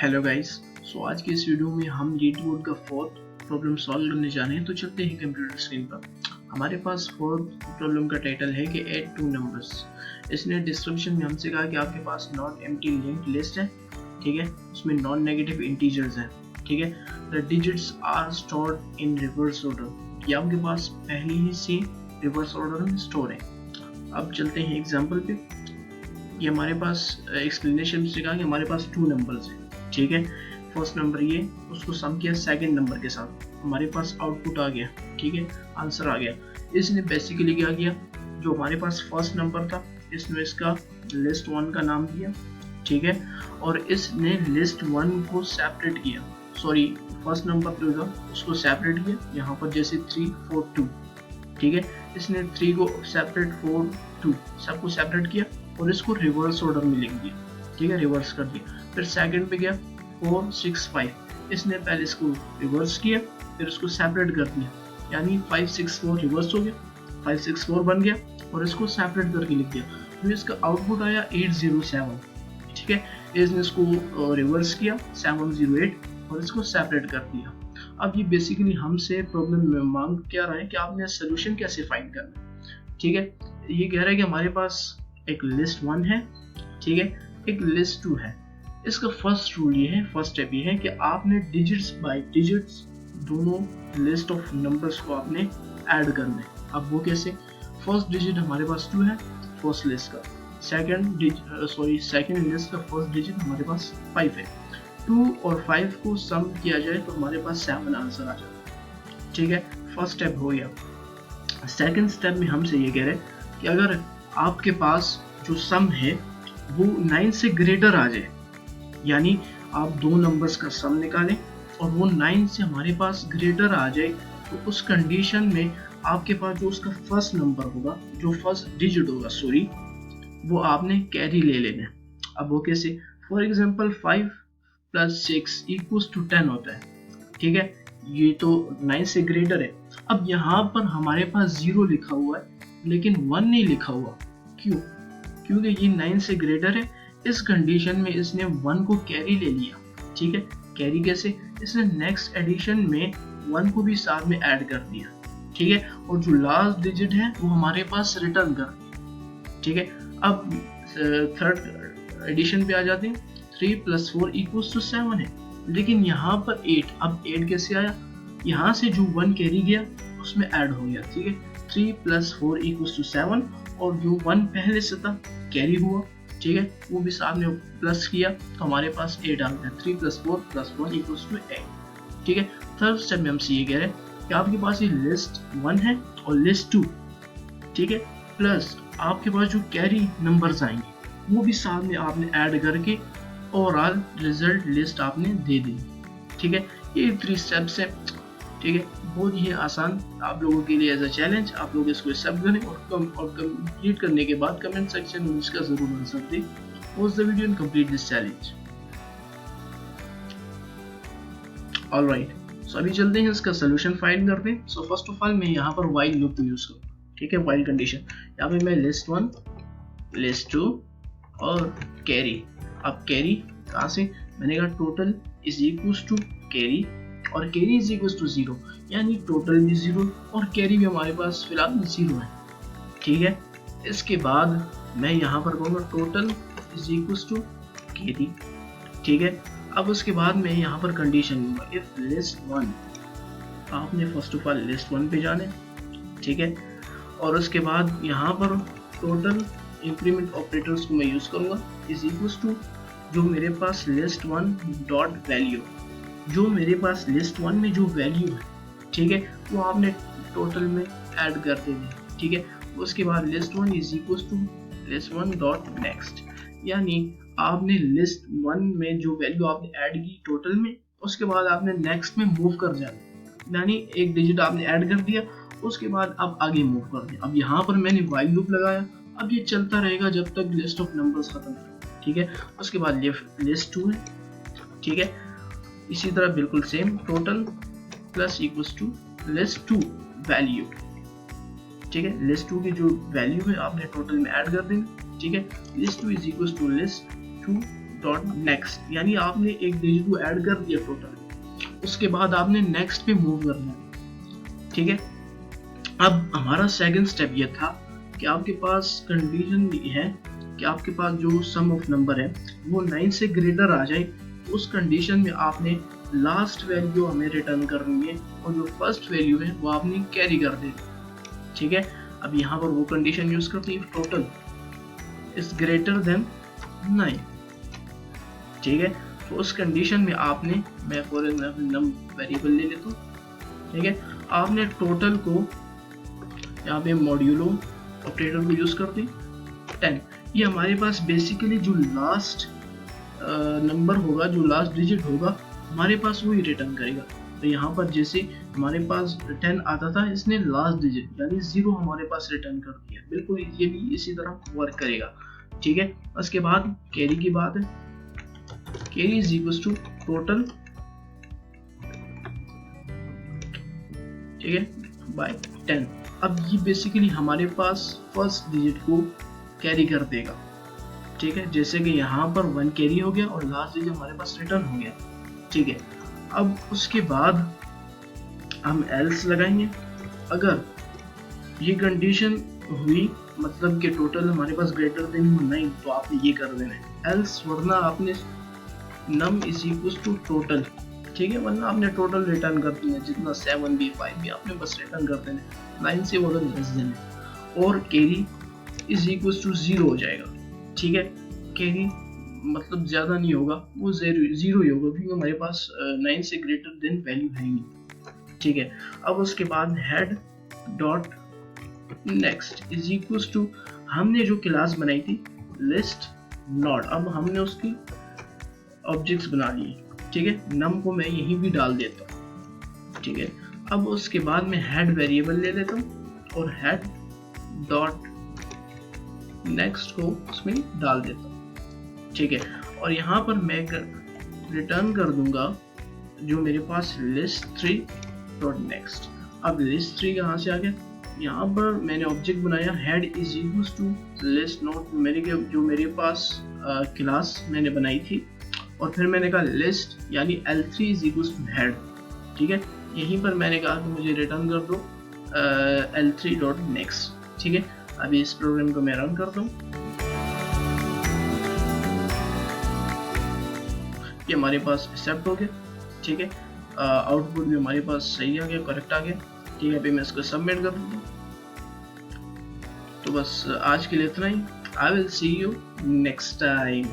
Hello guys. सो आज की इस वीडियो में हम लीड बोर्ड का फोर्थ प्रॉब्लम सॉल्व करने जा रहे हैं। तो चलते हैं कंप्यूटर स्क्रीन पर। हमारे पास फोर्थ प्रॉब्लम का टाइटल है कि ऐड टू नंबर्स। इसने डिस्क्रिप्शन में हमसे कहा कि आपके पास नॉट एम्प्टी लिंक्ड लिस्ट है, ठीक है, उसमें नॉन नेगेटिव इंटीजर्स हैं, ठीक है, the digits are stored in reverse order. ये आपके पास पहले ही से रिवर्स ऑर्डर में स्टोर है। अब चलते हैं एग्जाम्पल पे। ये हमारे पास एक्सप्लेनेशन से कहा कि हमारे पास 2 नंबर्स हैं, ठीक है। फर्स्ट नंबर ये, उसको सम किया सेकंड नंबर के साथ, हमारे पास आउटपुट आ गया, ठीक है, आंसर आ गया। इसने बेसिकली क्या किया, जो हमारे पास फर्स्ट नंबर था इसने इसका लिस्ट 1 का नाम दिया, ठीक है, और इसने लिस्ट 1 को सेपरेट किया, सॉरी फर्स्ट नंबर जो था उसको सेपरेट किया, यहाँ पर जैसे 3 4 2, ठीक है, इसने 3 को सेपरेट 4 2 सबको सेपरेट किया और इसको रिवर्स ऑर्डर में लिख दिया, ठीक है, रिवर्स कर दिया। फिर सेकंड पे गया 4 6 5, इसने पहले इसको रिवर्स किया फिर उसको सेपरेट कर दिया, यानी 5 6 4 रिवर्स हो गया, 5 6 4 बन गया और इसको सेपरेट करके लिख दिया। फिर इसका आउटपुट आया 807, ठीक है, इसने इसको रिवर्स किया 708 और इसको सेपरेट कर दिया। अब ये बेसिकली हमसे प्रॉब्लम में मांग क्या रहा है कि आपने सोल्यूशन कैसे फाइंड करना है, ठीक है। ये कह रहा है कि हमारे पास एक लिस्ट 1 है, ठीक है, एक लिस्ट 2 है। इसका फर्स्ट रूल ये है, फर्स्ट स्टेप ये है कि आपने डिजिट्स बाय डिजिट्स दोनों लिस्ट ऑफ नंबर्स को आपने ऐड करना है। अब वो कैसे, फर्स्ट डिजिट हमारे पास 2 है फर्स्ट लिस्ट का, सेकंड लिस्ट का फर्स्ट डिजिट हमारे पास 5 है। 2 और 5 को सम किया जाए तो हमारे पास 7 आंसर आ जाता है, ठीक है, फर्स्ट स्टेप हो गया। सेकंड स्टेप में हमसे ये कह रहे हैं कि अगर आपके पास जो सम है वो 9 से ग्रेटर आ जाए, यानी आप 2 नंबर्स का सम निकालें और वो 9 से हमारे पास ग्रेटर आ जाए, तो उस कंडीशन में आपके पास जो उसका फर्स्ट नंबर होगा, जो फर्स्ट डिजिट होगा सॉरी, वो आपने कैरी ले लेना है। अब वो कैसे, फॉर एग्जांपल 5 + 6 = 10 होता है, ठीक है, ये तो 9 से ग्रेटर है। अब यहाँ पर हमारे पास 0 लिखा हुआ है लेकिन 1 नहीं लिखा हुआ, क्यों, क्योंकि ये 9 से ग्रेटर है। इस कंडीशन में इसने 1 को कैरी ले लिया, ठीक है, कैरी कैसे, इसने नेक्स्ट एडिशन में 1 को भी साथ में ऐड कर दिया, ठीक है, और जो लास्ट डिजिट है वो हमारे पास रिटर्न कर दिया, ठीक है। अब थर्ड एडिशन पे आ जाते हैं, 3 + 4 = 7 है, लेकिन यहाँ पर 8, अब 8 कैसे आया, यहाँ से जो 1 कैरी गया उसमें ऐड हो गया, ठीक है, 3 + 4 = 7 और जो 1 पहले से था कैरी हुआ, ठीक है, वो भी साथ में प्लस किया तो हमारे पास 8 आ गया, 3 + 4 + 1 = 8, ठीक है। थर्ड स्टेप में हम ये कह रहे हैं कि आपके पास ये लिस्ट 1 है और लिस्ट 2, ठीक है, प्लस आपके पास जो कैरी नंबर्स आएंगे वो भी साथ में आपने ऐड करके ओवरऑल रिजल्ट लिस्ट आपने दे दी, ठीक है। ये 3 स्टेप्स है, ठीक है, बहुत ही आसान आप लोगों के लिए एज अ चैलेंज। आप लोग इसको एक्सेप्ट करें और कंप्लीट करने के बाद कमेंट सेक्शन में इसका जरूर आंसर दें। Watch the video and complete this challenge. Alright, so अभी चलते हैं इसका सोल्यूशन फाइंड करते हैं। सो फर्स्ट ऑफ ऑल मैं यहाँ पर व्हाइल लूप यूज करूँ, ठीक है, व्हाइल कंडीशन। यहाँ पे मैं लिस्ट 1 लिस्ट 2 और कैरी। अब कैरी कहाँ से, मैंने कहा टोटल = कैरी और कैरी = 0, यानी टोटल भी 0 और कैरी भी हमारे पास फिलहाल 0 है, ठीक है। इसके बाद मैं यहाँ पर कहूँगा टोटल = कैरी, ठीक है। अब उसके बाद मैं यहाँ पर कंडीशन लूँगा, इफ लिस्ट 1, आपने फर्स्ट ऑफ ऑल लिस्ट 1 पे जाने, ठीक है, और उसके बाद यहाँ पर टोटल इंक्रीमेंट ऑपरेटर्स को मैं यूज करूँगा, = जो मेरे पास लिस्ट 1 डॉट वैल्यू, जो मेरे पास लिस्ट 1 में जो वैल्यू है, ठीक है, वो आपने टोटल में ऐड कर देनी, ठीक है। उसके बाद लिस्ट 1 = लिस्ट 1 डॉट नेक्स्ट, यानी आपने लिस्ट 1 में जो वैल्यू आपने ऐड की टोटल में, उसके बाद आपने नेक्स्ट में मूव कर जाना, यानी एक डिजिट आपने ऐड कर दिया, उसके बाद आप आगे मूव कर दिया। अब यहाँ पर मैंने व्हाइल लूप लगाया, अब ये चलता रहेगा जब तक लिस्ट ऑफ नंबर्स खत्म है, ठीक है। उसके बाद लिस्ट 2 है, ठीक है, इसी तरह बिल्कुल same total plus = list 2 value, ठीक है, लिस्ट 2 की जो वैल्यू है आपने टोटल में ऐड कर देंगे, ठीक है। लिस्ट 2 = लिस्ट 2 डॉट नेक्स्ट, यानी आपने एक डिजिट को ऐड कर दिया टोटल, उसके बाद आपने नेक्स्ट पे मूव करना है। ठीक है, अब हमारा सेकंड स्टेप ये था कि आपके पास कंडीशन है कि आपके पास जो सम ऑफ नंबर है वो 9 से ग्रेटर आ जाए, उस कंडीशन में आपने लास्ट वैल्यू हमें रिटर्न करनी है और जो फर्स्ट वैल्यू है वो आपने कैरी कर देनी। ठीक है, अब यहाँ पर वो कंडीशन यूज करते हैं, टोटल इज ग्रेटर देन 9। ठीक है, तो उस कंडीशन में आपने, मैं फॉर एग्जाम्पल नम वेरिएबल ले लेता हूँ। ठीक है, आपने टोटल को यहाँ पे मॉड्यूलो ऑपरेटर को यूज करते 10। ये हमारे पास बेसिकली जो लास्ट नंबर होगा, जो लास्ट डिजिट होगा हमारे पास वही रिटर्न करेगा। तो यहाँ पर जैसे हमारे पास 10 आता था, इसने लास्ट डिजिट यानी 0 हमारे पास रिटर्न कर दिया। बिल्कुल ये भी इसी तरह वर्क करेगा। ठीक है, उसके बाद कैरी की बात है, carry is equal to total, ठीक है, बाय 10। अब ये बेसिकली हमारे पास फर्स्ट डिजिट को कैरी कर देगा। ठीक है, जैसे कि यहाँ पर 1 कैरी हो गया और लास्ट डिजिट हमारे पास रिटर्न हो गया। ठीक है, अब उसके बाद हम एल्स लगाएंगे। अगर ये कंडीशन हुई, मतलब कि टोटल हमारे पास ग्रेटर देन 9, तो आपने ये कर देना है एल्स, वरना आपने num is equal to total. ठीक है, वरना आपने टोटल रिटर्न कर देना, जितना 7 भी 5 भी आपने बस रिटर्न कर देना, 9 से वो लेस देन है, और कैरी इज इक्वल टू 0 हो जाएगा। ठीक है, कैरी मतलब ज्यादा नहीं होगा, वो 0 ही होगा क्योंकि हमारे पास 9 से ग्रेटर देन वैल्यू है ही नहीं। ठीक है, अब उसके बाद head dot next is equal to, हमने जो क्लास बनाई थी लिस्ट नॉट, अब हमने उसकी ऑब्जेक्ट्स बना लिए। ठीक है, नम को मैं यहीं भी डाल देता हूँ। ठीक है, अब उसके बाद मैं हेड वेरिएबल ले लेता हूँ और हेड डॉट नेक्स्ट को उसमें डाल देता हूँ। ठीक है, और यहाँ पर मैं रिटर्न कर दूंगा जो मेरे पास लिस्ट 3 डॉट नेक्स्ट। अब लिस्ट 3 कहाँ से आ गया, यहाँ पर मैंने ऑब्जेक्ट बनाया head is equal to list node, जो मेरे पास क्लास मैंने बनाई थी, और फिर मैंने कहा लिस्ट यानी L3 is equal to head. ठीक है, यहीं पर मैंने कहा कि मुझे रिटर्न कर दो L3 डॉट नेक्स्ट। ठीक है, अभी इस प्रोग्राम को मैं रन करता हूँ, ये हमारे पास एक्सेप्ट हो गया। ठीक है, आउटपुट भी हमारे पास सही आ गया, करेक्ट आ गया। ठीक है, अभी मैं इसको सबमिट कर दूंगा। तो बस आज के लिए इतना ही। I will see you next time.